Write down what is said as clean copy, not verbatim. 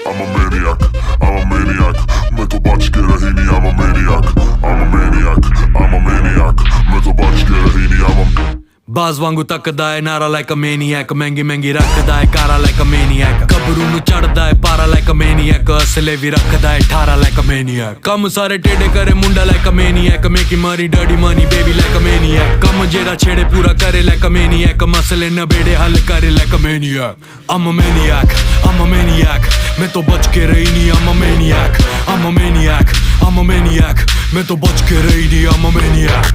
I'm a maniac, I'm a maniac. मैं तो बच के रही नहीं, I'm a maniac, I'm a maniac, I'm a maniac. मैं तो बच के रही नहीं, I'm a ਬਾਜ਼ ਵਾਂਗੂ ਤੱਕਦਾ ਏ ਨਾਰਾ ਲਾਈਕ ਅ ਮੈਨੀਐਕ ਮਹਿੰਗੀ ਮਹਿੰਗੀ ਰੱਖਦਾ ਏ ਕਾਰਾ ਲਾਈਕ ਅ ਮੈਨੀਐਕ ਗੱਭਰੂ ਨੂੰ ਚੜਦਾ ਏ ਪਾਰਾ ਲਾਈਕ ਅ ਮੈਨੀਐਕ ਅਸਲੇ ਵੀ ਰੱਖਦਾ ਏ 18 ਲਾਈਕ ਅ ਮੈਨੀਐਕ ਕੰਮ ਸਾਰੇ ਟੇਡੇ ਕਰੇ ਮੁੰਡਾ ਲਾਈਕ ਅ ਮੈਨੀਐਕ ਮੇਕੀ ਮਾਰੀ dirty money baby like a maniac ਕੰਮ ਜਿਹੜਾ ਛੇੜੇ ਪੂਰਾ ਕਰੇ ਲਾਈਕ ਅ ਮੈਨੀਐਕ ਮਸਲੇ ਨਬੇੜੇ ਹੱਲ ਕਰੇ like a maniac I'm a maniac, I'm a maniac. मैं तो बच के रही नहीं, I'm a maniac, I'm a maniac, I'm a maniac. मैं तो बच के रही नहीं, I'm a maniac.